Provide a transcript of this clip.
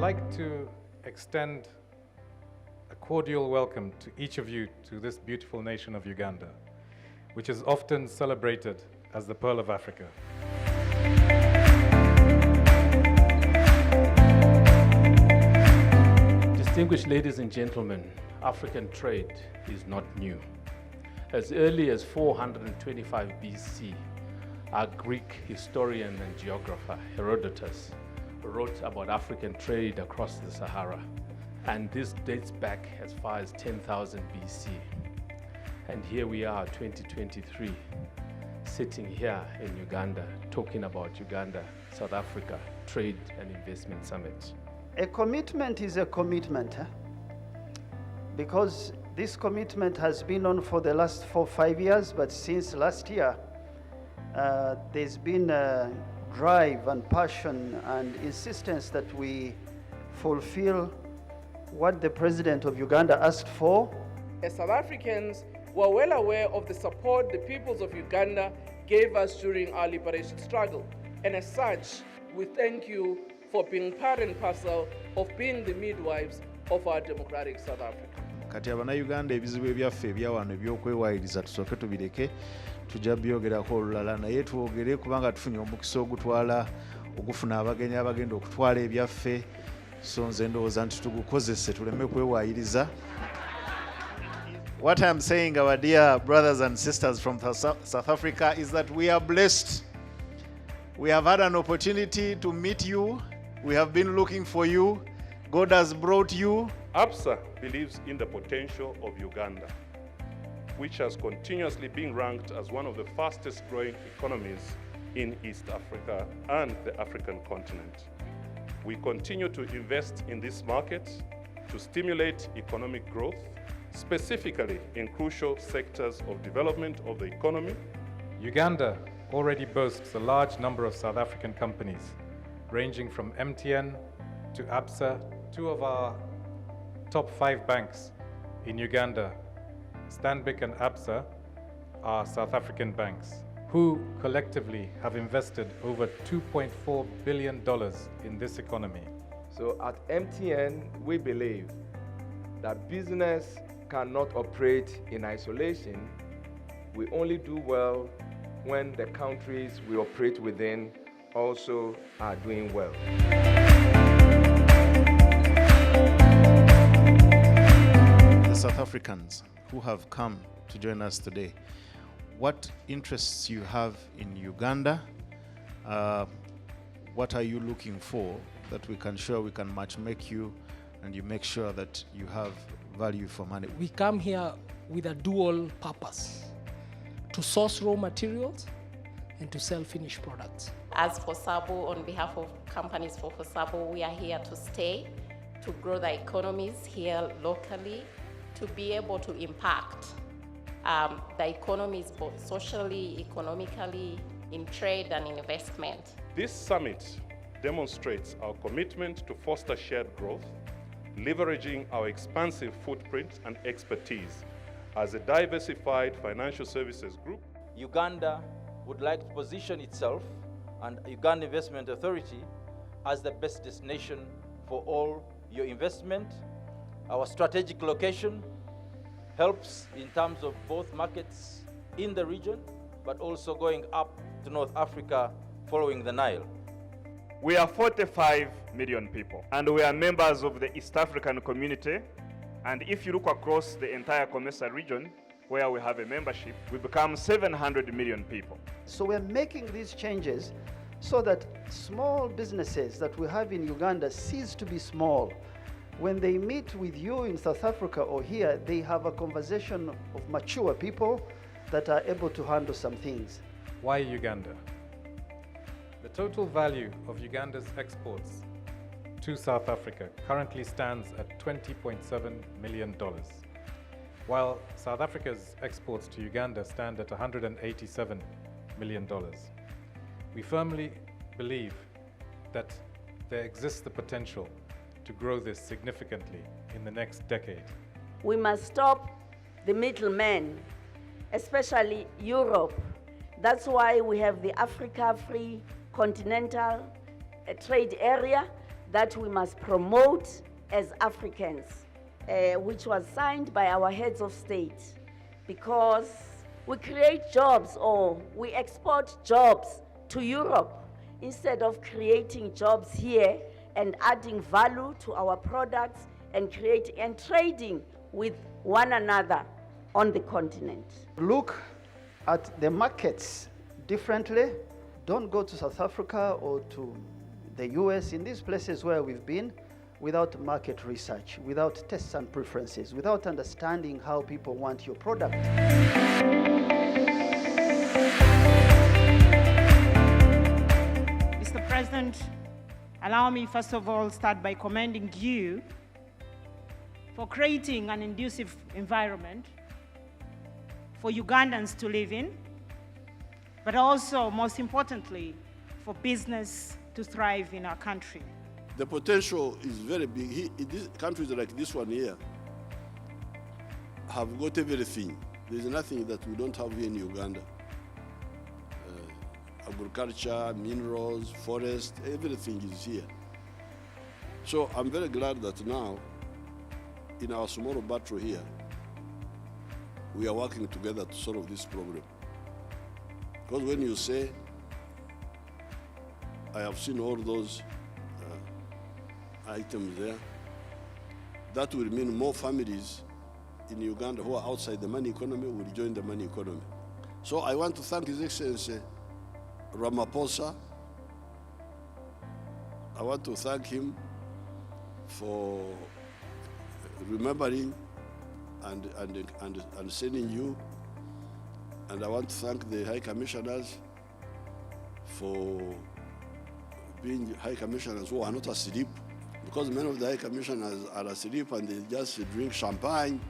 like to extend a cordial welcome to each of you to this beautiful nation of Uganda, which is often celebrated as the Pearl of Africa. Distinguished ladies and gentlemen, African trade is not new. As early as 425 BC, our Greek historian and geographer Herodotus wrote about African trade across the Sahara, and this dates back as far as 10,000 BC. And here we are, 2023, sitting here in Uganda, talking about Uganda, South Africa Trade and Investment Summit. A commitment is a commitment, because this commitment has been on for the last 4 or 5 years, but since last year, there's been a drive and passion and insistence that we fulfill what the President of Uganda asked for. As South Africans, we're well aware of the support the peoples of Uganda gave us during our liberation struggle. And as such, we thank you for being part and parcel of being the midwives of our democratic South Africa. Kati abannayuganda ebizibu ebyaffe ebyawano ebyokwewayiriza tusooke tubireke, tujja byogerako olulala, naye twogere kubanga tufunye omukisa ogufuna abagenyi abagenda okutwala ebyaffe, so nze ndowooza nti tugukozese tuleme kwewayiriza. What I'm saying, our dear brothers and sisters from South Africa, is that we are blessed. We have had an opportunity to meet you. We have been looking for you. God has brought you. ABSA believes in the potential of Uganda, which has continuously been ranked as one of the fastest growing economies in East Africa and the African continent. We continue to invest in this market to stimulate economic growth, specifically in crucial sectors of development of the economy. Uganda already boasts a large number of South African companies, ranging from MTN to ABSA. Two of our top 5 banks in Uganda, Stanbic and ABSA, are South African banks, who collectively have invested over $2.4 billion in this economy. So at MTN, we believe that business cannot operate in isolation. We only do well when the countries we operate within also are doing well. The South Africans who have come to join us today, what interests you have in Uganda? What are you looking for that we can match make you, and you make sure that you have value for money? We come here with a dual purpose: to source raw materials and to sell finished products. As for Sabo, on behalf of companies for Sabo, we are here to stay, to grow the economies here locally, to be able to impact the economies both socially, economically, in trade and investment. This summit demonstrates our commitment to foster shared growth, leveraging our expansive footprint and expertise as a diversified financial services group. Uganda would like to position itself and Uganda Investment Authority as the best destination for all your investment. Our strategic location helps in terms of both markets in the region, but also going up to North Africa following the Nile. We are 45 million people, and we are members of the East African community. And if you look across the entire COMESA region, where we have a membership, we become 700 million people. So we're making these changes so that small businesses that we have in Uganda cease to be small. When they meet with you in South Africa or here, they have a conversation of mature people that are able to handle some things. Why Uganda? The total value of Uganda's exports to South Africa currently stands at $20.7 million, while South Africa's exports to Uganda stand at $187 million. We firmly believe that there exists the potential to grow this significantly in the next decade. We must stop the middlemen, especially Europe. That's why we have the Africa Free Continental Trade Area, that we must promote as Africans, which was signed by our heads of state, because we create jobs or we export jobs to Europe instead of creating jobs here and adding value to our products and creating and trading with one another on the continent. Look at the markets differently. Don't go to South Africa or to the US, in these places where we've been, without market research, without tastes and preferences, without understanding how people want your product. Mr. President, allow me first of all start by commending you for creating an conducive environment for Ugandans to live in, but also, most importantly, for business to thrive in our country. The potential is very big. Countries like this one here have got everything. There's nothing that we don't have here in Uganda. Agriculture, minerals, forest, everything is here. So I'm very glad that now, in our small battle here, we are working together to solve this problem. Because when you say, I have seen all those items there, that will mean more families in Uganda who are outside the money economy will join the money economy. So I want to thank His Excellency Ramaphosa. I want to thank him for remembering and sending you. And I want to thank the High Commissioners for being High Commissioners who are not asleep, because many of the High Commissioners are asleep and they just drink champagne